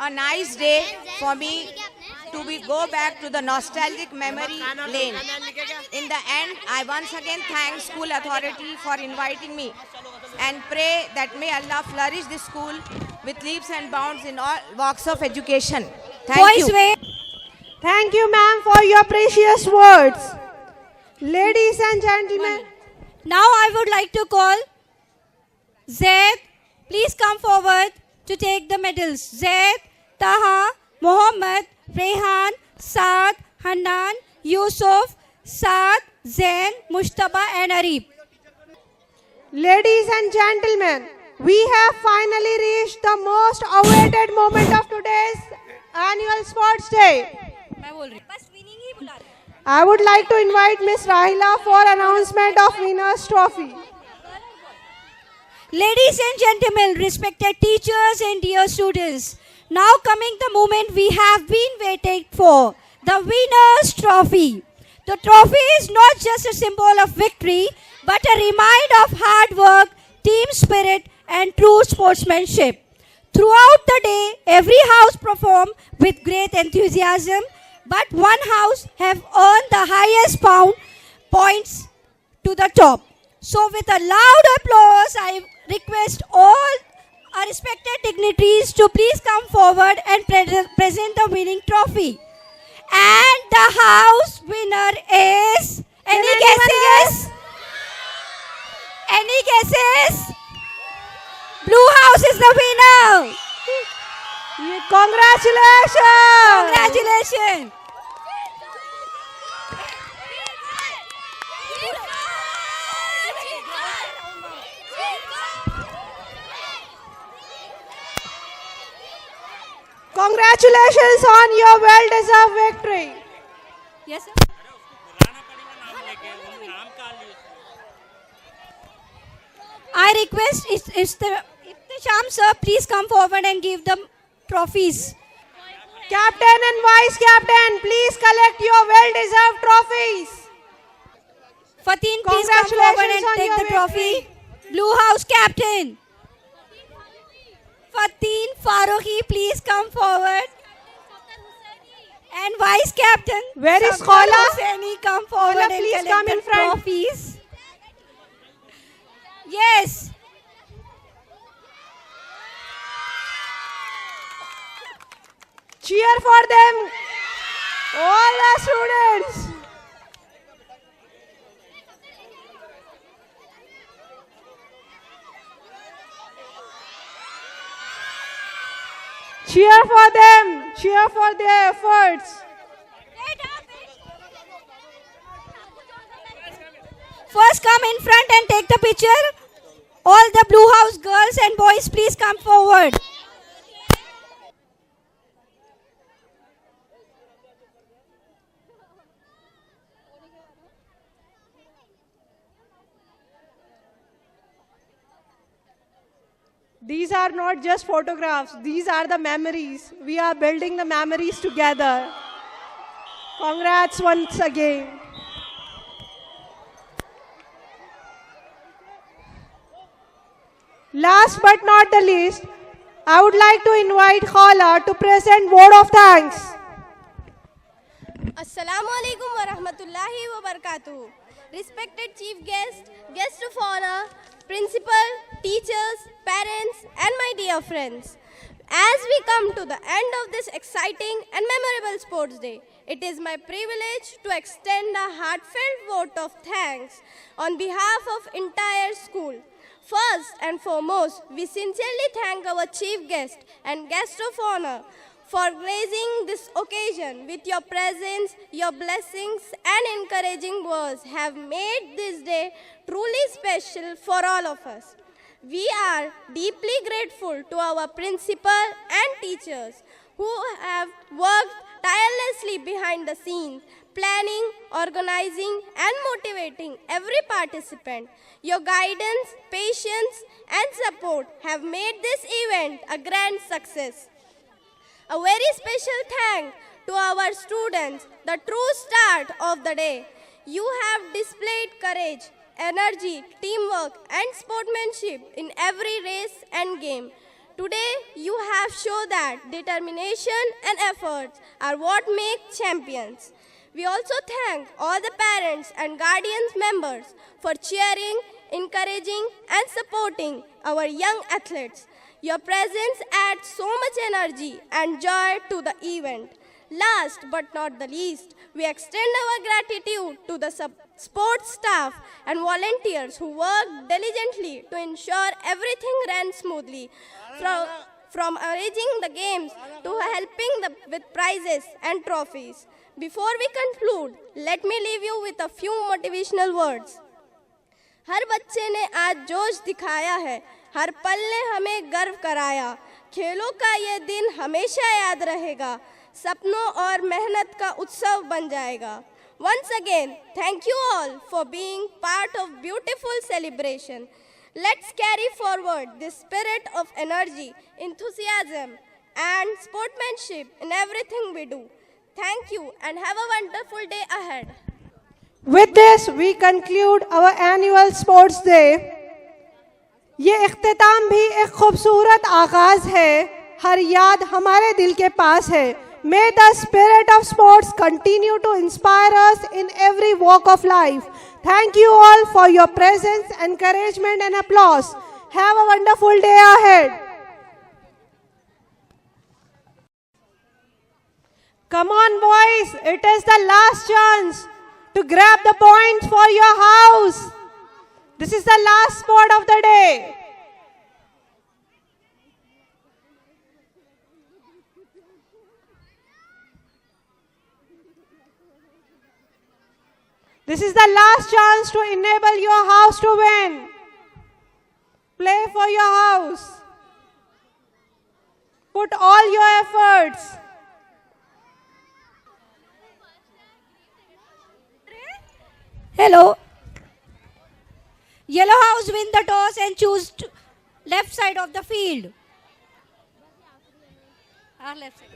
a nice day for me to go back to the nostalgic memory lane. In the end, I once again thank school authority for inviting me and pray that may Allah flourish this school with leaps and bounds in all walks of education. Thank you. Thank you, ma'am, for your precious words. Ladies and gentlemen, Now I would like to call Zaid. Please come forward to take the medals. Zaid, Taha, Mohammed, Rehan, Saad, Hanan, Yusuf, Saad, Zain, Mushtaba and Arif. ladies and gentlemen, we have finally reached the most awaited moment of today's annual sports day. I would like to invite Miss Rahila for announcement of winners trophy. Ladies and gentlemen, respected teachers and dear students, now coming the moment we have been waiting for, the winners trophy. The trophy is not just a symbol of victory, but a reminder of hard work, team spirit and true sportsmanship. Throughout the day, every house performed with great enthusiasm, but one house have earned the highest points to the top. So with a loud applause, I request all our respected dignitaries to please come forward and present the winning trophy. And the house winner is... Any guesses? Any guesses? Blue House is the winner. Congratulations! Congratulations. Congratulations on your well-deserved victory. Yes, sir. I request Iftisham sir, please come forward and give them trophies. Captain and vice captain, please collect your well-deserved trophies. Fatin, please come forward and on take your the trophy. Blue House captain. Fatin Farooqi, please come forward. And vice captain. Where is Safdar Khala? Hussaini, come forward Khala, and please collect come the in front. trophies. Yes. Cheer for them, all the students. Cheer for them, cheer for their efforts. First come in front and take the picture. All the Blue House girls and boys, please come forward. These are not just photographs, these are the memories. We are building the memories together. Congrats once again. Last but not the least, I would like to invite Khala to present vote of thanks. Assalamu alaikum wa rahmatullahi wa barakatuh. Respected chief guest, guest of honor, principal, teachers, parents, and my dear friends. As we come to the end of this exciting and memorable sports day, it is my privilege to extend a heartfelt vote of thanks on behalf of entire school. First and foremost, we sincerely thank our chief guest and guest of honor for gracing this occasion with your presence. Your blessings and encouraging words have made this day truly special for all of us. We are deeply grateful to our principal and teachers who have worked tirelessly behind the scenes, planning, organizing, and motivating every participant. Your guidance, patience, and support have made this event a grand success. A very special thank to our students, the true start of the day. You have displayed courage, energy, teamwork, and sportsmanship in every race and game. Today, you have shown that determination and efforts are what make champions. We also thank all the parents and guardians members for cheering, encouraging, and supporting our young athletes. Your presence adds so much energy and joy to the event. Last but not the least, we extend our gratitude to the sports staff and volunteers who work diligently to ensure everything ran smoothly. From arranging the games to helping with prizes and trophies. Before we conclude, let me leave you with a few motivational words. हर बच्चे ने आज जोश दिखाया है, हर पल ने हमें गर्व कराया. खेलों का ये दिन हमेशा याद रहेगा, सपनों और मेहनत का उत्सव बन जाएगा. Once again, thank you all for being part of beautiful celebration. Let's carry forward this spirit of energy, enthusiasm, and sportsmanship in everything we do. Thank you and have a wonderful day ahead. With this, we conclude our annual sports day. ये इख्तिताम भी एक खूबसूरत आगाज है. हर याद हमारे दिल के पास है. May the spirit of sports continue to inspire us in every walk of life. Thank you all for your presence, encouragement, and applause. Have a wonderful day ahead. Come on, boys. It is the last chance to grab the points for your house. This is the last sport of the day. This is the last chance to enable your house to win. Play for your house. Put all your efforts. Hello. Yellow House win the toss and choose left side of the field. Our left side.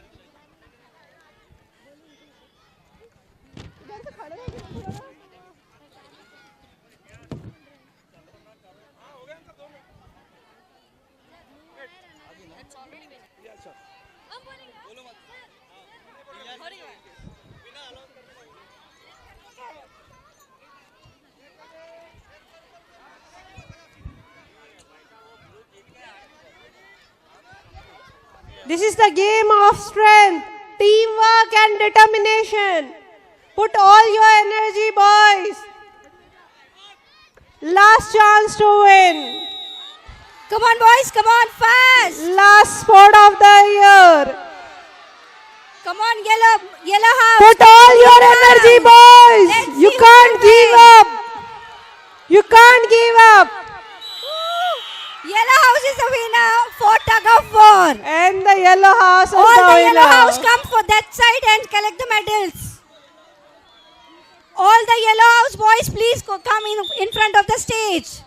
This is the game of strength, teamwork and determination. Put all your energy, boys. Last chance to win. Come on, boys, come on, fast. Last sport of the year. Come on, yellow house. Put all your energy, boys. Let's You see can't who give wins. up. You can't give up. Yellow house is the winner for tug of war. And the yellow house is All the the winner. yellow house come for that side and collect the medals. All the yellow house boys, please come in front of the stage.